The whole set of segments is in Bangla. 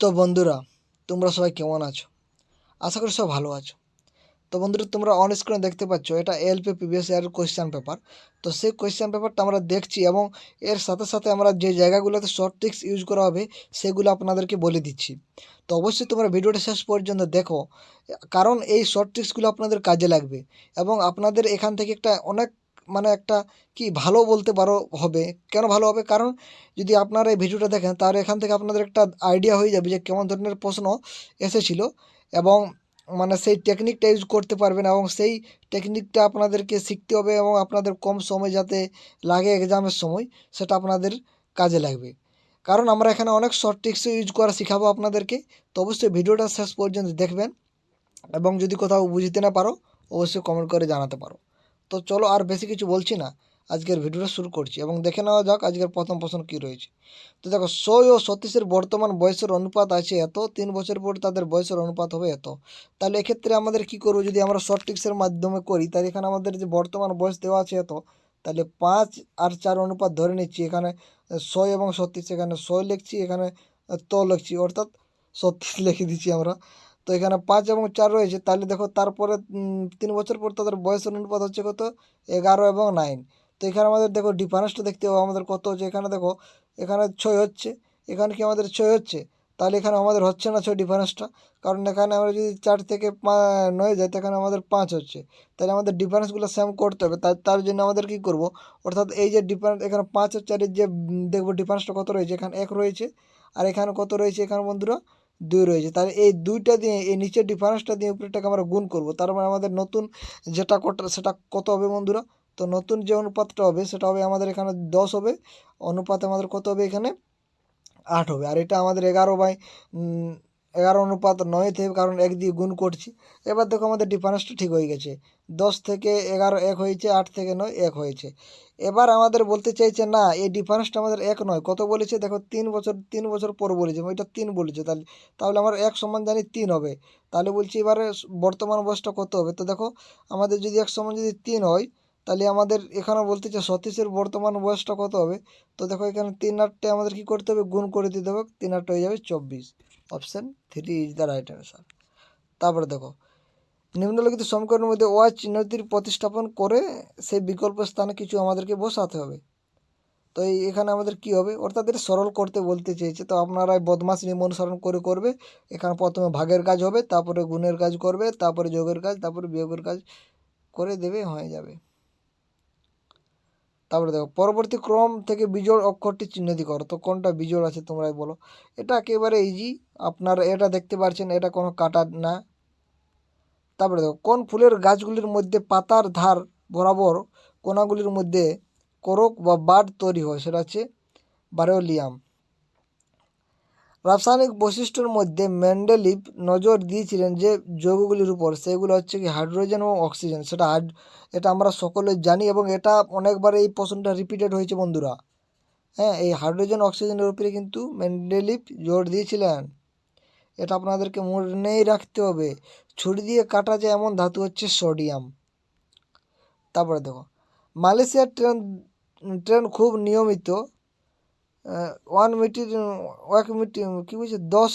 তো বন্ধুরা, তোমরা সবাই কেমন আছো? আশা করি সব ভালো আছো। তো বন্ধুরা, তোমরা অন স্ক্রিনে দেখতে পাচ্ছ এটা এলপি প্রিভিয়াস ইয়ারের কোয়েশ্চেন পেপার। তো সেই কোয়েশ্চেন পেপারটা আমরা দেখছি এবং এর সাথে সাথে আমরা যে জায়গাগুলোতে শর্ট ট্রিক্স ইউজ করা হবে সেগুলো আপনাদেরকে বলে দিচ্ছি। তো অবশ্যই তোমরা ভিডিওটা শেষ পর্যন্ত দেখো, কারণ এই শর্ট ট্রিক্সগুলো আপনাদের কাজে লাগবে এবং আপনাদের এখান থেকে একটা অনেক একটা কি ভালো বলতে পারো হবে। কেন ভালো হবে? কারণ যদি আপনারা এই ভিডিওটা দেখেন তাহলে এখান থেকে আপনাদের একটা আইডিয়া হয়ে যাবে যে কেমন ধরনের প্রশ্ন এসেছিল এবং সেই টেকনিকটা ইউজ করতে পারবেন এবং সেই টেকনিকটা আপনাদেরকে শিখতে হবে এবং আপনাদের কম সময় যাতে লাগে এক্সামের সময়, সেটা আপনাদের কাজে লাগবে। কারণ আমরা এখানে অনেক শর্ট ট্রিক্সও ইউজ করা শেখাবো আপনাদেরকে। তো অবশ্যই ভিডিওটা শেষ পর্যন্ত দেখবেন এবং যদি কোথাও বুঝতে না পারো অবশ্যই কমেন্ট করে জানাতে পারো। তো চলো আর বেশি কিছু বলছি না, আজকের ভিডিওটা শুরু করছি এবং দেখে নেওয়া যাক আজকের প্রথম প্রশ্ন কী রয়েছে। তো দেখো, 100 ও 37-এর বর্তমান বয়সের অনুপাত আছে এত, 3 বছর পর তাদের বয়সের অনুপাত হবে এত। তাহলে এক্ষেত্রে আমাদের কী করবো? যদি আমরা শর্ট ট্রিক্সের মাধ্যমে করি তাহলে এখানে আমাদের যে বর্তমান বয়স দেওয়া আছে এত, তাহলে 5 আর 4 অনুপাত ধরে নিচ্ছি। এখানে 100 এবং 36, এখানে 100 লিখছি, এখানে তো লিখছি, অর্থাৎ 36 লিখে দিচ্ছি আমরা। তো এখানে 5 এবং 4 রয়েছে। তাহলে দেখো তারপরে 3 বছর পর তাদের বয়সের অনুপাত হচ্ছে কত? 11 এবং 9। তো এখানে আমাদের দেখো ডিফারেন্সটা দেখতে হবে আমাদের কত হচ্ছে। এখানে দেখো, এখানে 6 হচ্ছে, এখানে কি আমাদের 6 হচ্ছে? তাহলে এখানে আমাদের হচ্ছে না 6 ডিফারেন্সটা, কারণ এখানে আমরা যদি 4 থেকে 9 যাই তো এখানে আমাদের 5 হচ্ছে। তাহলে আমাদের ডিফারেন্সগুলো সেম করতে হবে। তার জন্য আমাদের কী করব? অর্থাৎ এই যে ডিফারেন্স এখানে 5 আর 4-এর যে দেখবো ডিফারেন্সটা কত রয়েছে, এখানে 1 রয়েছে আর এখানে কত রয়েছে? এখানে বন্ধুরা 2 রয়েছে। তাহলে এই 2টা দিয়ে এই নিচের ডিফারেন্সটা দিয়ে উপরেরটাকে আমরা গুণ করব। তার মানে আমাদের নতুন যেটা সেটা কত হবে বন্ধুরা? তো নতুন যে অনুপাতটা হবে সেটা হবে আমাদের এখানে 10 হবে, অনুপাতে আমাদের কত হবে? এখানে 8 হবে। আর এটা আমাদের 11 অনুপাত 9 থেকে, কারণ 1 দিয়ে গুণ করছি। এবার দেখো আমাদের ডিফারেন্সটা ঠিক হয়ে গেছে। 10 থেকে 11 1 হয়েছে, 8 থেকে 9 1 হয়েছে। এবার আমাদের বলতে চাইছে না এই ডিফারেন্সটা আমাদের 1 নয়, কত বলেছে দেখো? 3 বছর পর বলেছে, ওইটা 3 বলেছে। তাহলে আমার 1 সমান জানি 3 হবে। তাহলে বলছি এবারে বর্তমান বয়সটা কত হবে? তো দেখো আমাদের যদি 1 সমান যদি 3 হয়, তাহলে আমাদের এখানে বলতে চাই 37-এর বর্তমান বয়সটা কত হবে? তো দেখো এখানে 3 8টে আমাদের কী করতে হবে? গুণ করে দিতে হবে। 3 8 হয়ে যাবে 24। Option 3 is the right answer. তারপরে দেখো, নিম্নলিখিত সমীকরণের মধ্যে ওয়াই চিহ্নটির প্রতিস্থাপন করে সেই বিকল্প স্থানে কিছু আমাদেরকে বসাতে হবে। তো এখানে আমাদের কি হবে? অর্থাৎ এটা সরল করতে বলতে চেয়েছে। তো আপনারা বদমাশ নিয়ম অনুসরণ করে করবে। এখানে প্রথমে ভাগের কাজ হবে, তারপরে গুণের কাজ করবে, তারপরে যোগের কাজ, তারপরে বিয়োগের কাজ করে দেবে, হয়ে যাবে। তারপরে দেখো, পরবর্তী ক্রম থেকে বিজোড় অক্ষরটি চিহ্নিত করো। তো কোনটা বিজোড় আছে তোমরাই বলো। এটা একেবারে ইজি, আপনারা এটা দেখতে পাচ্ছেন, এটা কোনো কাটার না। তারপরে দেখো, কোন ফুলের গাছগুলির মধ্যে পাতার ধার বরাবর কোনাগুলির মধ্যে করক বা বাড তৈরি হয়? সেটা হচ্ছে বারেলিয়াম। রাসায়নিক বৈশিষ্ট্যের মধ্যে মেন্ডেলিভ নজর দিয়েছিলেন যে যৌগগুলির উপর, সেগুলো হচ্ছে কি হাইড্রোজেন এবং অক্সিজেন। এটা আমরা সকলে জানি এবং এটা অনেকবার এই প্রশ্নটা রিপিটেড হয়েছে বন্ধুরা। হ্যাঁ, এই হাইড্রোজেন অক্সিজেনের উপরে কিন্তু মেন্ডেলিভ জোর দিয়েছিলেন। এটা আপনাদেরকে মনেই রাখতে হবে। ছুরি দিয়ে কাটা যায় এমন ধাতু হচ্ছে সোডিয়াম। তারপরে দেখো, মালয়েশিয়ার ট্রেন খুব নিয়মিত 1 মিনিট কী বলছে 10,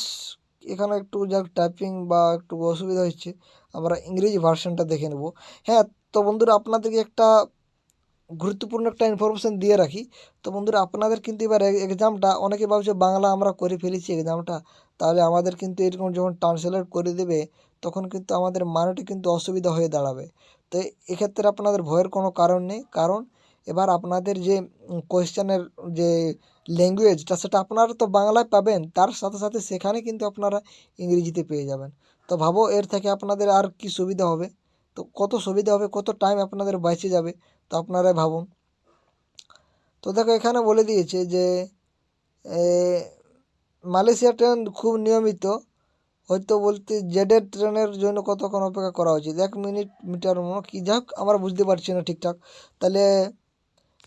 এখানে একটু যাক টাইপিং বা একটু অসুবিধা হচ্ছে, আমরা ইংরেজি ভার্সনটা দেখে নেব। হ্যাঁ, তো বন্ধুরা আপনাদেরকে একটা গুরুত্বপূর্ণ একটা ইনফরমেশান দিয়ে রাখি। তো বন্ধুরা আপনাদের কিন্তু এবার এক্সামটা, অনেকে ভাবছে বাংলা আমরা করে ফেলেছি এক্সামটা, তাহলে আমাদের কিন্তু এরকম যখন ট্রান্সলেট করে দেবে তখন কিন্তু আমাদের মানেটা কিন্তু অসুবিধা হয়ে দাঁড়াবে। তো এক্ষেত্রে আপনাদের ভয়ের কোনো কারণ নেই, কারণ এবার আপনাদের যে কোয়েশ্চেনের যে ল্যাঙ্গুয়েজটা সেটা আপনারা তো বাংলায় পাবেন, তার সাথে সাথে সেখানে কিন্তু আপনারা ইংরেজিতে পেয়ে যাবেন। তো ভাবো এর থেকে আপনাদের আর কি সুবিধা হবে? তো কত সুবিধা হবে, কত টাইম আপনাদের বেঁচে যাবে, তো আপনারাই ভাবুন। তো দেখো এখানে বলে দিয়েছে যে মালয়েশিয়া ট্রেন খুব নিয়মিত, হয়তো বলতে জেডের ট্রেনের জন্য কতক্ষণ অপেক্ষা করা উচিত? 1 মিনিট, মিটার কি যাক আমরা বুঝতে পারছি না ঠিকঠাক। তাহলে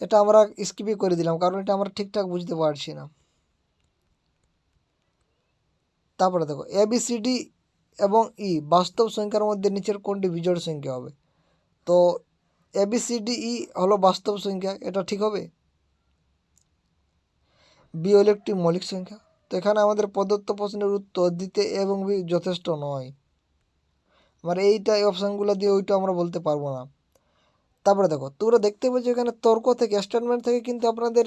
এটা আমরা স্কিপই করে দিলাম, কারণ এটা আমরা ঠিকঠাক বুঝতে পারছি না। তারপরে দেখো, ABCD এবং বাস্তব সংখ্যার মধ্যে নিচের কোনটি বিজোড় সংখ্যা হবে? তো ABCDE হলো বাস্তব সংখ্যা, এটা ঠিক হবে। বি হলো একটি মৌলিক সংখ্যা। তো এখানে আমাদের প্রদত্ত প্রশ্নের উত্তর দিতে এ এবং বি যথেষ্ট নয়, মানে এইটা এই অপশানগুলো দিয়ে ওইটা আমরা বলতে পারবো না। তারপরে দেখো তোমরা দেখতে পাচ্ছ এখানে তর্ক থেকে স্টেটমেন্ট থেকে কিন্তু আপনাদের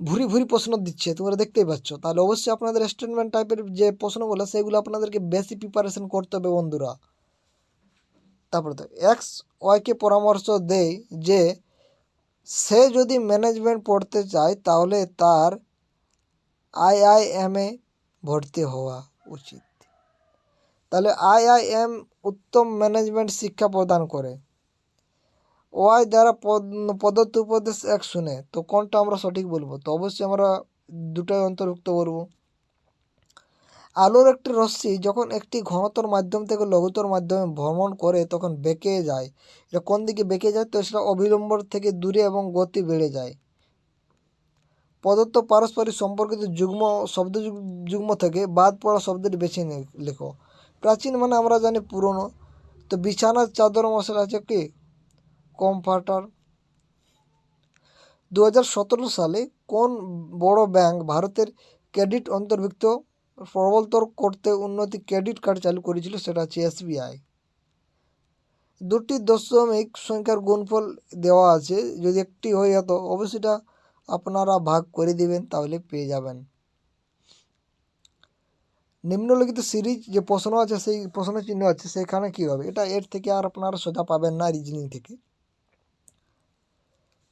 ভুরি ভুরি প্রশ্ন দিচ্ছে, তোমরা দেখতেই পাচ্ছ। তাহলে অবশ্যই আপনাদের স্টেটমেন্ট টাইপের যে প্রশ্নগুলো সেগুলো আপনাদেরকে বেশি প্রিপারেশন করতে হবে বন্ধুরা। তারপরে তো এক্স ওয়াইকে পরামর্শ দেয় যে সে যদি ম্যানেজমেন্ট পড়তে চায় তাহলে তার আইআইএমে ভর্তি হওয়া উচিত। তাহলে আইআইএম উত্তম ম্যানেজমেন্ট শিক্ষা প্রদান করে। ওয়াই দ্বারা প্রদত্ত উপদেশ এক শুনে, তো কোনটা আমরা সঠিক বলবো? তো অবশ্যই আমরা দুটাই অন্তর্ভুক্ত করব। আলোর একটি রশ্মি যখন একটি ঘনতর মাধ্যম থেকে লঘুতর মাধ্যমে ভ্রমণ করে তখন বেঁকে যায়। এটা কোন দিকে বেঁকে যায়? তো সেটা অবিলম্বর থেকে দূরে এবং গতি বেড়ে যায়। প্রদত্ত পারস্পরিক সম্পর্কিত যুগ্ম শব্দ যুগ্ম থেকে বাদ পড়া শব্দটি বেছে লেখো। প্রাচীন মানে আমরা জানি পুরনো, তো বিছানার চাদর মশলা আছে কি কমফর্টার। 2017 সালে কোন বড় ব্যাংক ভারতের ক্রেডিট অন্তর্ভুক্ত প্রবর্তন করতে উন্নতি ক্রেডিট কার্ড চালু করেছিল? সেটা হচ্ছে এসবিআই। দুটি দশমিক সংখ্যার গুণফল দেওয়া আছে, যদি একটি হয়ে যেত অবশ্যই সেটা আপনারা ভাগ করে দিবেন, তাহলে পেয়ে যাবেন। নিম্নলিখিত সিরিজ যে প্রশ্ন আছে সেই প্রশ্ন চিহ্ন আছে সেখানে কী হবে? এটা এর থেকে আর আপনারা সোজা পাবেন না রিজনিং থেকে।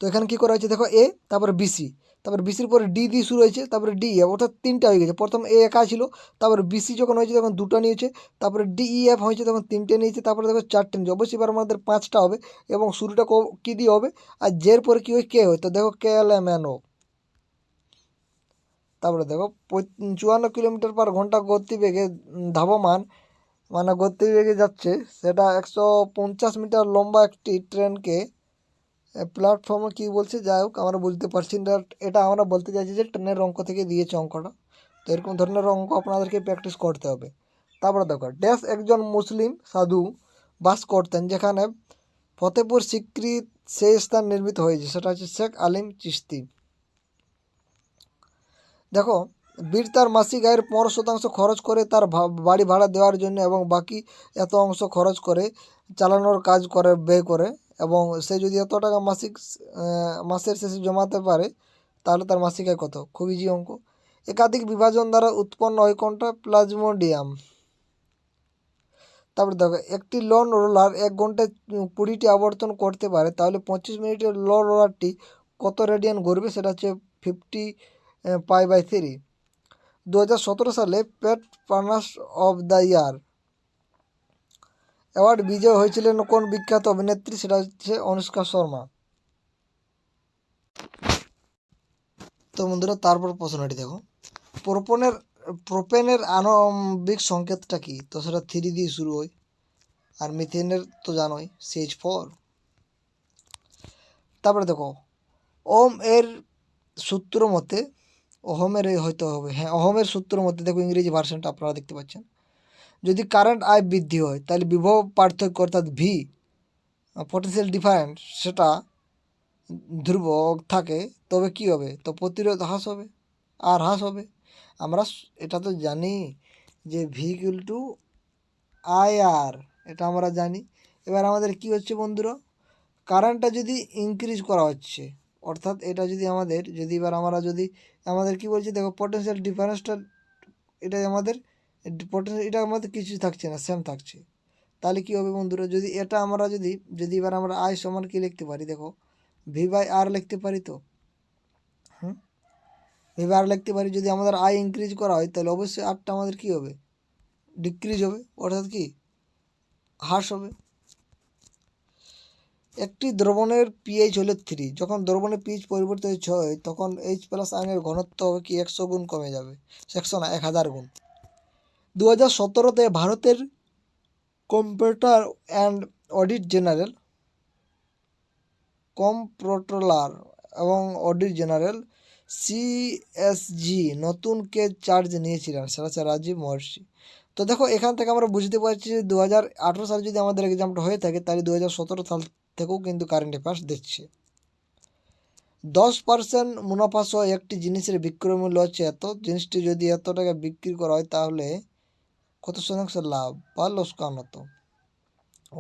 তো এখানে কী করা হয়েছে দেখো, এ তারপরে বিসি, তারপরে বিসির পরে ডি দিয়ে শুরু হয়েছে, তারপরে ডি এফ, অর্থাৎ তিনটা হয়ে গেছে। প্রথম এ একা ছিল, তারপরে বিসি যখন হয়েছে তখন দুটো নিয়েছে, তারপরে ডি ই এফ হয়েছে তখন তিনটে নিয়েছে, তারপরে দেখো চারটে নিয়েছে। অবশ্যই এবার আমাদের পাঁচটা হবে এবং শুরুটা কী দিয়ে হবে, আর জের পরে কী হয় কে হয়, তো দেখো কে এল এম এন ও। তারপরে দেখো 54 কিলোমিটার পার ঘন্টা গতিবেগে ধাবমান মানে গতিবেগে যাচ্ছে, সেটা 150 মিটার লম্বা একটি ট্রেনকে প্ল্যাটফর্মে কী বলছে, যাই হোক আমরা বুঝতে পারছি না। এটা আমরা বলতে চাইছি যে ট্রেনের অঙ্ক থেকে দিয়েছে অঙ্কটা, তো এরকম ধরনের অঙ্ক আপনাদেরকে প্র্যাকটিস করতে হবে। তারপরে দেখো ড্যাশ একজন মুসলিম সাধু বাস করতেন যেখানে ফতেপুর সিক্রিত সেই স্থান নির্মিত হয়েছে, সেটা হচ্ছে শেখ আলিম চিশতি। দেখো বীর তার মাসিক আয়ের 15% খরচ করে তার বাড়ি ভাড়া দেওয়ার জন্য এবং বাকি এত অংশ খরচ করে চালানোর কাজ করে ব্যয় করে, এবং সে যদি এত টাকা মাসের শেষে জমাতে পারে তাহলে তার মাসিক আয় কত? খুব ইজি অঙ্ক। একাধিক বিভাজন দ্বারা উৎপন্ন হয় কোনটা? প্লাজমোডিয়াম। তারপরে দেখো একটি লন রোলার 1 ঘন্টায় 20টি আবর্তন করতে পারে, তাহলে 25 মিনিটের লন রোলারটি কত রেডিয়ান ঘুরবে? সেটা হচ্ছে 50 π/3। 2017 সালে pet partners of the year award বিজয়ী হয়েছিলেন কোন বিখ্যাত অভিনেত্রী? সেটা হচ্ছে অনুষ্কা শর্মা। তো বন্ধুরা তারপর প্রশ্নটি দেখো, প্রোপেনের আণবিক সংকেতটা কি? তো সেটা 3 দিয়ে শুরু হয়, আর মিথেনের তো জানোই CH4। তারপরে দেখো ওম এর সূত্র মতে, ওহমের হয়তো হবে, হ্যাঁ ওহমের সূত্র মতে দেখো ইংরেজি ভার্সনটা আপনারা দেখতে পাচ্ছেন, যদি কারেন্ট আই বৃদ্ধি হয় তাহলে বিভব পার্থক্য অর্থাৎ ভি পটেনশিয়াল ডিফারেন্স সেটা ধ্রুব থাকে, তবে কি হবে? তো প্রতিরোধ হ্রাস হবে, আর হ্রাস হবে। আমরা এটা তো জানি যে ভি ইকুয়াল টু আই আর, এটা আমরা জানি। এবার আমাদের কি হচ্ছে বন্ধুরা, কারেন্টটা যদি ইনক্রিজ করা হচ্ছে, অর্থাৎ এটা যদি আমাদের যদি এবার আমরা যদি আমাদের কি বলছি দেখো পটেনশিয়াল ডিফারেন্সটা, এটা আমাদের এটা আমাদের কিছু থাকছে না, সেম থাকছে। তাহলে কী হবে বন্ধুরা, যদি এটা আমরা যদি এবার আমরা আই সমান কী লিখতে পারি, দেখো ভি বাই আর লিখতে পারি। তো ভি বাই আর লিখতে পারি। যদি আমাদের আই ইনক্রিজ করা হয় তাহলে অবশ্যই আরটা আমাদের কী হবে, ডিক্রিজ হবে, অর্থাৎ কি হ্রাস হবে। একটি দ্রবণের পিএইচ হলো 3, যখন দ্রবণের পিএইচ পরিবর্তিত হয় তখন H+ আয়নের ঘনত্ব হবে কি 100 গুণ কমে যাবে, 100 না 1000 গুণ। 2017-তে ভারতের computer and audit general comptroller এবং অডিট জেনারেল CSG নতুন কে চার্জ নিয়েছিলেন? সেটা হচ্ছে রাজীব মহর্ষি। তো দেখো এখান থেকে আমরা বুঝতে পারছি যে 2018 সালে যদি আমাদের এক্সামটা হয়ে থাকে তাহলে 2017 সাল থেকেও কিন্তু কারেন্ট অ্যাফেয়ার্স দিচ্ছে। 10% মুনাফা সহ একটি জিনিসের বিক্রয় মূল্য হচ্ছে এত, জিনিসটি যদি এত টাকা বিক্রি করা হয় তাহলে কত শতাংশ লাভ বা লোকসান হতো?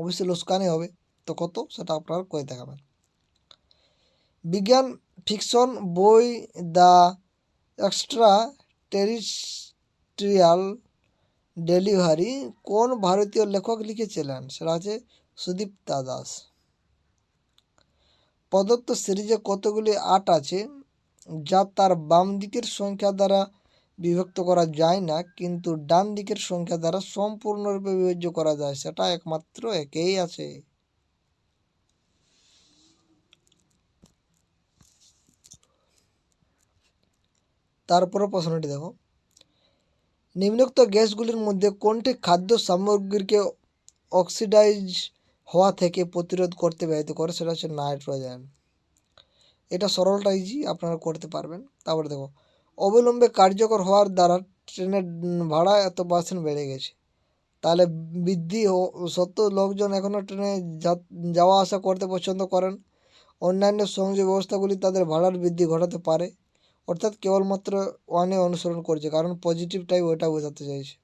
অবশ্যই লোকসানই হবে। তো কত সেটা আপনারা করে দেখাবেন। বিজ্ঞান ফিকশন বই দ্য এক্সট্রা টেরিস্ট্রিয়াল ডেলিভারি কোন ভারতীয় লেখক লিখেছিলেন? সেটা আছে সুদীপ্তা দাস। প্রদত্ত সিরিজে কতগুলি আর্ট আছে যা তার বাম দিকের সংখ্যা দ্বারা বিভক্ত করা যায় না কিন্তু ডান দিকের সংখ্যা দ্বারা সম্পূর্ণরূপে বিভাজ্য করা যায়? সেটা একমাত্র একেই আছে। তারপরে প্রশ্নটি দেখো, নিম্নোক্ত গ্যাসগুলির মধ্যে কোনটি খাদ্য সামগ্রীকে অক্সিডাইজ হওয়া থেকে প্রতিরোধ করতে ব্যবহৃত করে? সেটা হচ্ছে নাইট্রোজেন। এটা সরলটা ইজি, আপনারা করতে পারবেন। তারপরে দেখো, অবিলম্বে কার্যকর হওয়ার দ্বারা ট্রেনের ভাড়া এত % বেড়ে গেছে। তাহলে বৃদ্ধি সত্ত্বেও লোকজন এখনও ট্রেনে যাওয়া আসা করতে পছন্দ করেন। অন্যান্য সংযোগ ব্যবস্থাগুলি তাদের ভাড়ার বৃদ্ধি ঘটাতে পারে, অর্থাৎ কেবলমাত্র ওয়ানে অনুসরণ করছে, কারণ পজিটিভ টাইপ ওইটা বোঝাতে চাইছে।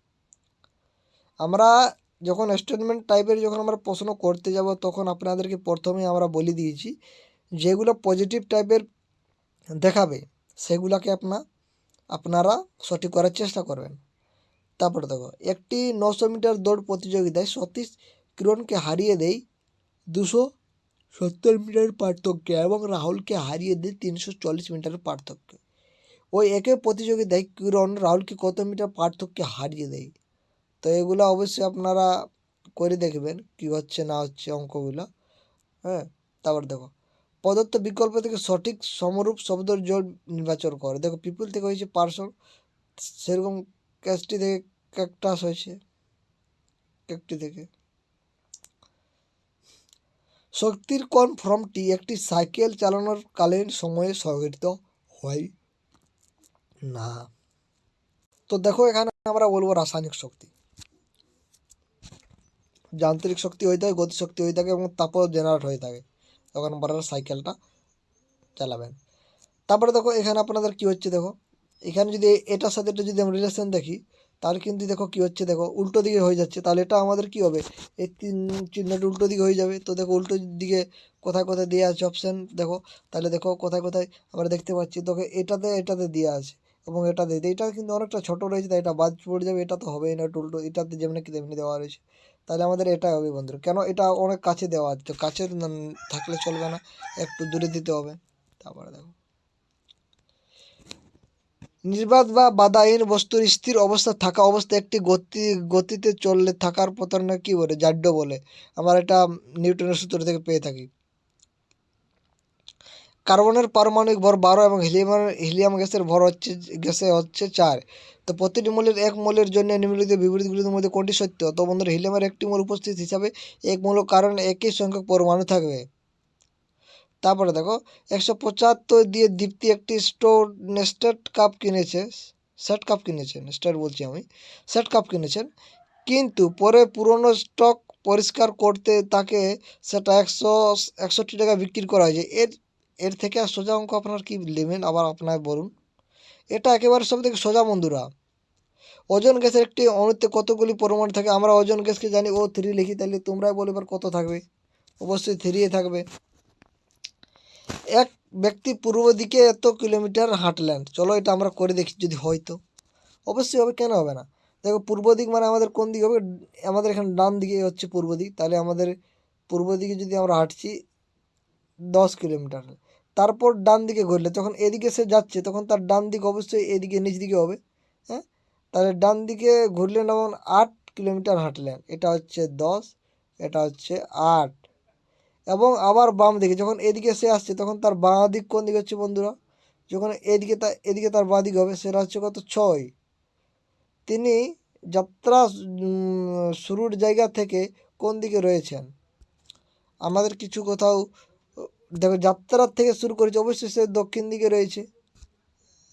আমরা যখন স্টেটমেন্ট টাইপের যখন আমরা প্রশ্ন করতে যাব তখন আপনাদেরকে প্রথমেই আমরা বলে দিয়েছি যেগুলো পজিটিভ টাইপের দেখাবে সেগুলোকে আপনারা সঠিক করার চেষ্টা করবেন। তারপরে দেখো, একটি 900 মিটার দৌড় প্রতিযোগিতায় সতীশ কিরণকে হারিয়ে দেয় 270 মিটারের পার্থক্যে এবং রাহুলকে হারিয়ে দেয় 340 মিটারের পার্থক্যে। ওই একই প্রতিযোগিতায় কিরণ রাহুলকে কত মিটার পার্থক্যে হারিয়ে দেয়? তো এগুলো অবশ্যই আপনারা করে দেখবেন কি হচ্ছে না হচ্ছে অঙ্কগুলো। হ্যাঁ, তারপর দেখো, প্রদত্ত বিকল্প থেকে সঠিক সমরূপ শব্দের জোড় নির্বাচন করে। দেখো, পিপুল থেকে হয়েছে পার্সন, সেরকম ক্যাস্টি থেকে ক্যাকটাস হয়েছে, ক্যাকটি থেকে। শক্তির কোন ফর্মটি একটি সাইকেল চালানোর কালীন সময়ে সংঘটিত হয় না? তো দেখো, এখানে আমরা বলবো রাসায়নিক শক্তি। যান্ত্রিক শক্তি হয়ে থাকে, গতিশক্তি হয়ে থাকে এবং তাপও জেনারেট হয়ে থাকে তখন আপনারা সাইকেলটা চালাবেন। তারপরে দেখো, এখানে আপনাদের কি হচ্ছে, দেখো এখানে যদি এটার সাথে এটা যদি আমরা রিলেশন দেখি তাহলে কিন্তু দেখো কি হচ্ছে, দেখো উল্টো দিকে হয়ে যাচ্ছে। তাহলে এটা আমাদের কি হবে, এই চিহ্নটা উল্টো দিকে হয়ে যাবে। তো দেখো উল্টো দিকে কোথায় কোথায় দেওয়া আছে অপশান দেখো, তাহলে দেখো কোথায় কোথায় আমরা দেখতে পাচ্ছি। দেখো এটাতে দেওয়া আছে এবং এটাতে, এটা কিন্তু অনেকটা ছোটো রয়েছে তাই এটা বাদ পড়ে যাবে। এটা তো হবেই না, উল্টো এটাতে যেমনি কি তেমনি দেওয়া রয়েছে। তাহলে আমাদের এটা হবে বন্ধুরা, কেন এটা অনেক কাছে দেওয়া আছে, তো কাছে থাকলে চলবে না, একটু দূরে দিতে হবে। তারপরে দেখো, নির্বাত বা বাধাহীন বস্তুর স্থির অবস্থা থাকা অবস্থায় একটি গতিতে চললে থাকার পতনকে কী বলে? জাড্য বলে। আমরা এটা নিউটনের সূত্র থেকে পেয়ে থাকি। কার্বনের পারমাণবিক ভর 12 এবং হিলিয়াম গ্যাসের ভর হচ্ছে 4। তো প্রতিটি মৌলের এক মোলের জন্য নিম্নলিখিত বিবৃতিগুলির মধ্যে কোনটি সত্য? তো বন্ধুরা, হিলিয়ামের একটি মোল উপস্থিত হিসাবে এক মৌল কারণ একই সংখ্যক পরমাণু থাকবে। তারপরে দেখো, 175 দিয়ে দীপ্তি একটি সেট কাপ কিনেছেন, কিন্তু পরে পুরনো স্টক পরিষ্কার করতে তাকে সেটা 161 টাকা বিক্রি করা হয়েছে। এর থেকে আর সোজা অঙ্ক আপনার কি নেবেন আবার আপনার বলুন। এটা একেবারে সব থেকে সোজা বন্ধুরা। ওজন গ্যাসের একটি অণুতে কতগুলি পরমাণু থাকে? আমরা ওজন গ্যাসকে জানি O3 লিখি, তাহলে তোমরাই বলো এবার কত থাকবে? অবশ্যই 3 থাকবে। এক ব্যক্তি পূর্ব দিকে এত কিলোমিটার হাঁটলেন। চলো এটা আমরা করে দেখি যদি হয় তো। অবশ্যই হবে, কেন হবে না? দেখো, পূর্ব দিক মানে আমাদের কোন দিক হবে? আমাদের এখানে ডান দিকে হচ্ছে পূর্ব দিক। তাহলে আমাদের পূর্ব দিকে যদি আমরা হাঁটছি 10 কিলোমিটার, তারপর ডান দিকে ঘুরলে যখন এদিকে সে যাচ্ছে তখন তার ডান দিক অবশ্যই এদিকে নিচ দিকে হবে। হ্যাঁ, তাহলে ডান দিকে ঘুরলেন এবং 8 কিলোমিটার হাঁটলেন। এটা হচ্ছে 10, এটা হচ্ছে 8। এবং আবার বাম দিকে যখন এদিকে সে আসছে তখন তার বাঁ দিক কোন দিকে হচ্ছে বন্ধুরা? যখন এদিকে তার বাঁ দিক হবে, সেটা হচ্ছে কত? 6। তিনি যাত্রা শুরুর জায়গা থেকে কোন দিকে রয়েছেন? আমাদের কিছু কোথাও দেখো, যাত্রার থেকে শুরু করেছে অবশ্যই সে দক্ষিণ দিকে রয়েছে,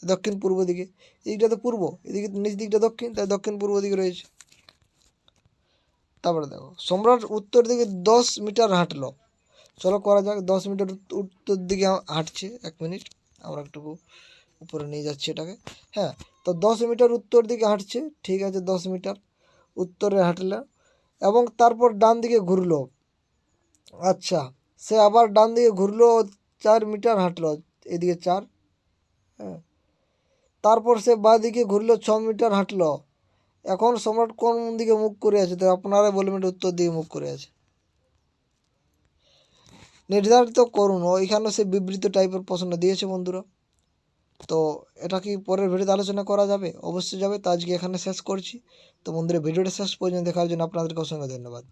দক্ষিণ পূর্ব দিকে। এদিকটা তো পূর্ব, এদিকে নিচ দিকটা দক্ষিণ, তাই দক্ষিণ পূর্ব দিকে রয়েছে। তারপরে দেখো, সম্রাট উত্তর দিকে 10 মিটার হাঁটলো, চলো করা যাক। 10 মিটার উত্তর দিকে হাঁটছে, 1 মিনিট আমরা একটু উপরে নিয়ে যাচ্ছি এটাকে। হ্যাঁ, তো 10 মিটার উত্তর দিকে হাঁটছে, ঠিক আছে। 10 মিটার উত্তরে হাঁটলো এবং তারপর ডান দিকে ঘুরলো। আচ্ছা, সে আবার ডান দিকে ঘুরলো, 4 মিটার হাঁটলো, এদিকে 4। হ্যাঁ, তারপর সে বাঁ দিকে ঘুরলো, 6 মিটার হাঁটলো। এখন সম্রাট কোন দিকে মুখ করে আছে? তো আপনারা বলবেন এটা উত্তর দিকে মুখ করে আছে। নির্ধারিত করুন। ওইখানে সে বিবৃত টাইপের প্রশ্ন দিয়েছে বন্ধুরা। তো এটা কি পরের ভিডিওতে আলোচনা করা যাবে? অবশ্যই যাবে। তো আজকে এখানে শেষ করছি। তো বন্ধুরা, ভিডিওটা শেষ পর্যন্ত দেখার জন্য আপনাদেরকে অসংখ্য ধন্যবাদ।